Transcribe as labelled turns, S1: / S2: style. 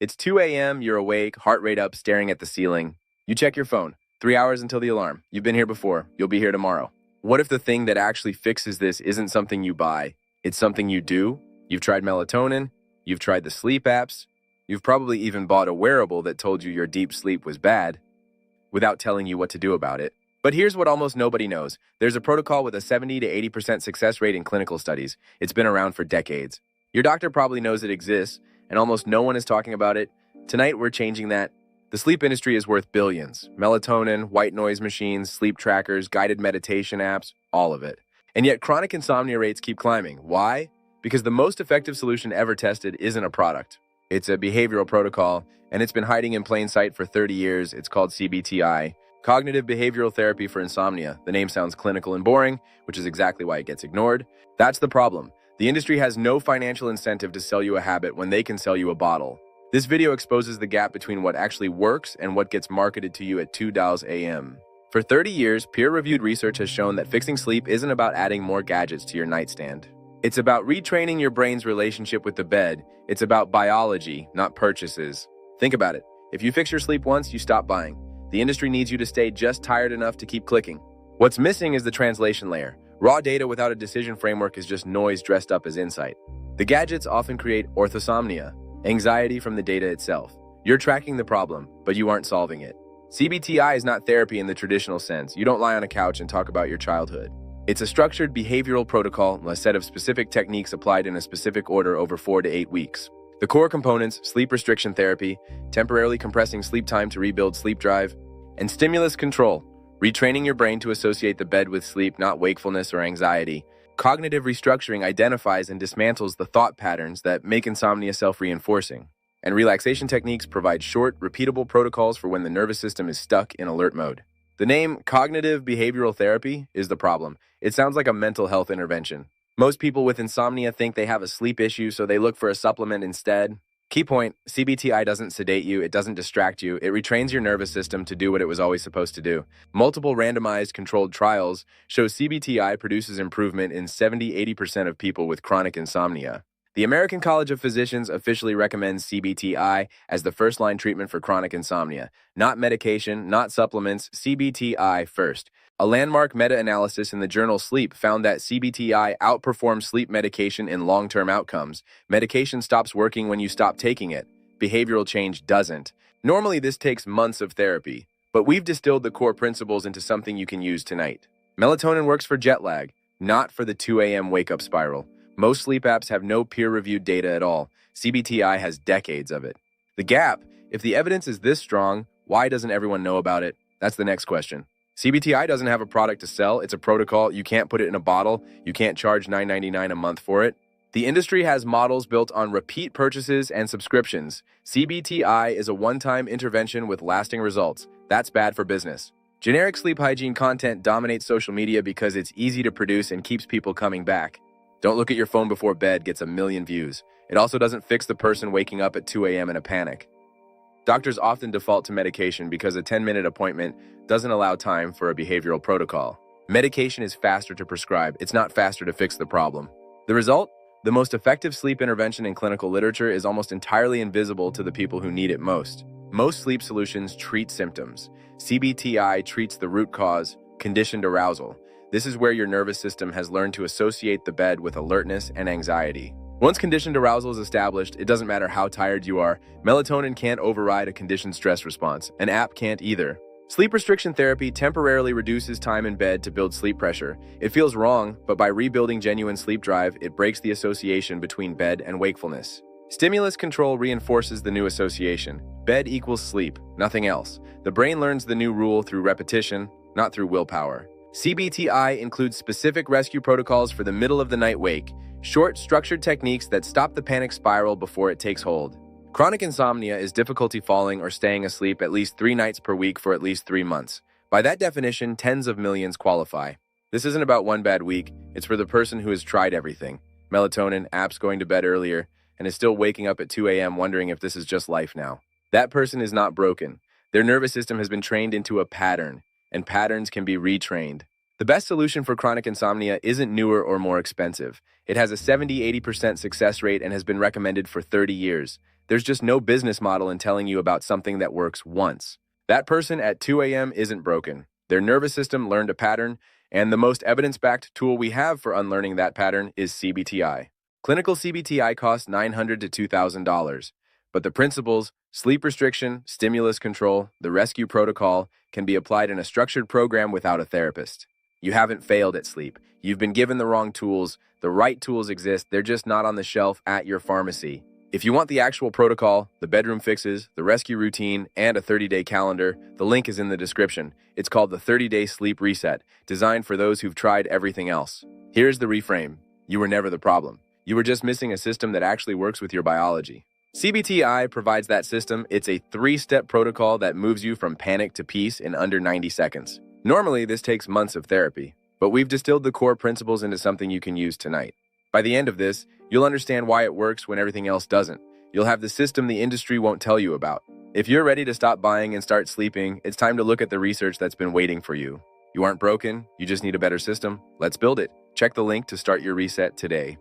S1: It's 2 a.m., you're awake, heart rate up, staring at the ceiling. You check your phone. 3 hours until the alarm. You've been here before. You'll be here tomorrow. What if the thing that actually fixes this isn't something you buy? It's something you do? You've tried melatonin. You've tried the sleep apps. You've probably even bought a wearable that told you your deep sleep was bad without telling you what to do about it. But here's what almost nobody knows. There's a protocol with a 70 to 80% success rate in clinical studies. It's been around for decades. Your doctor probably knows it exists, and almost no one is talking about it. Tonight, we're changing that. The sleep industry is worth billions. Melatonin, white noise machines, sleep trackers, guided meditation apps, all of it. And yet chronic insomnia rates keep climbing. Why? Because the most effective solution ever tested isn't a product. It's a behavioral protocol, and it's been hiding in plain sight for 30 years. It's called CBTI, Cognitive Behavioral Therapy for Insomnia. The name sounds clinical and boring, which is exactly why it gets ignored. That's the problem. The industry has no financial incentive to sell you a habit when they can sell you a bottle. This video exposes the gap between what actually works and what gets marketed to you at 2 a.m. For 30 years, peer-reviewed research has shown that fixing sleep isn't about adding more gadgets to your nightstand. It's about retraining your brain's relationship with the bed. It's about biology, not purchases. Think about it. If you fix your sleep once, you stop buying. The industry needs you to stay just tired enough to keep clicking. What's missing is the translation layer. Raw data without a decision framework is just noise dressed up as insight. The gadgets often create orthosomnia, anxiety from the data itself. You're tracking the problem, but you aren't solving it. CBTI is not therapy in the traditional sense. You don't lie on a couch and talk about your childhood. It's a structured behavioral protocol, a set of specific techniques applied in a specific order over 4 to 8 weeks. The core components: sleep restriction therapy, temporarily compressing sleep time to rebuild sleep drive, and stimulus control, retraining your brain to associate the bed with sleep, not wakefulness or anxiety. Cognitive restructuring identifies and dismantles the thought patterns that make insomnia self-reinforcing. And relaxation techniques provide short, repeatable protocols for when the nervous system is stuck in alert mode. The name cognitive behavioral therapy is the problem. It sounds like a mental health intervention. Most people with insomnia think they have a sleep issue, so they look for a supplement instead. Key point: CBTI doesn't sedate you, it doesn't distract you, it retrains your nervous system to do what it was always supposed to do. Multiple randomized controlled trials show CBTI produces improvement in 70–80% of people with chronic insomnia. The American College of Physicians officially recommends CBTI as the first-line treatment for chronic insomnia. Not medication, not supplements, CBTI first. A landmark meta-analysis in the journal Sleep found that CBTI outperforms sleep medication in long-term outcomes. Medication stops working when you stop taking it. Behavioral change doesn't. Normally, this takes months of therapy, but we've distilled the core principles into something you can use tonight. Melatonin works for jet lag, not for the 2 a.m. wake-up spiral. Most sleep apps have no peer-reviewed data at all. CBTI has decades of it. The gap: if the evidence is this strong, why doesn't everyone know about it? That's the next question. CBTI doesn't have a product to sell. It's a protocol. You can't put it in a bottle. You can't charge $9.99 a month for it. The industry has models built on repeat purchases and subscriptions. CBTI is a one-time intervention with lasting results. That's bad for business. Generic sleep hygiene content dominates social media because it's easy to produce and keeps people coming back. Don't look at your phone before bed gets 1 million views. It also doesn't fix the person waking up at 2 a.m. in a panic. Doctors often default to medication because a 10-minute appointment doesn't allow time for a behavioral protocol. Medication is faster to prescribe. It's not faster to fix the problem. The result? The most effective sleep intervention in clinical literature is almost entirely invisible to the people who need it most. Most sleep solutions treat symptoms. CBTI treats the root cause: conditioned arousal. This is where your nervous system has learned to associate the bed with alertness and anxiety. Once conditioned arousal is established, it doesn't matter how tired you are. Melatonin can't override a conditioned stress response. An app can't either. Sleep restriction therapy temporarily reduces time in bed to build sleep pressure. It feels wrong, but by rebuilding genuine sleep drive, it breaks the association between bed and wakefulness. Stimulus control reinforces the new association. Bed equals sleep, nothing else. The brain learns the new rule through repetition, not through willpower. CBTI includes specific rescue protocols for the middle-of-the-night wake, short, structured techniques that stop the panic spiral before it takes hold. Chronic insomnia is difficulty falling or staying asleep at least 3 nights per week for at least 3 months. By that definition, tens of millions qualify. This isn't about one bad week. It's for the person who has tried everything: melatonin, apps, going to bed earlier, and is still waking up at 2 a.m. wondering if this is just life now. That person is not broken. Their nervous system has been trained into a pattern, and patterns can be retrained. The best solution for chronic insomnia isn't newer or more expensive. It has a 70–80% success rate and has been recommended for 30 years. There's just no business model in telling you about something that works once. That person at 2 a.m. isn't broken. Their nervous system learned a pattern, and the most evidence-backed tool we have for unlearning that pattern is CBTI. Clinical CBTI costs $900 to $2,000, but the principles, sleep restriction, stimulus control, the rescue protocol, can be applied in a structured program without a therapist. You haven't failed at sleep. You've been given the wrong tools. The right tools exist, they're just not on the shelf at your pharmacy. If you want the actual protocol, the bedroom fixes, the rescue routine, and a 30-day calendar, the link is in the description. It's called the 30-Day Sleep Reset, designed for those who've tried everything else. Here's the reframe. You were never the problem. You were just missing a system that actually works with your biology. CBTI provides that system. It's a 3-step protocol that moves you from panic to peace in under 90 seconds. Normally, this takes months of therapy, but we've distilled the core principles into something you can use tonight. By the end of this, you'll understand why it works when everything else doesn't. You'll have the system the industry won't tell you about. If you're ready to stop buying and start sleeping, it's time to look at the research that's been waiting for you. You aren't broken, you just need a better system. Let's build it. Check the link to start your reset today.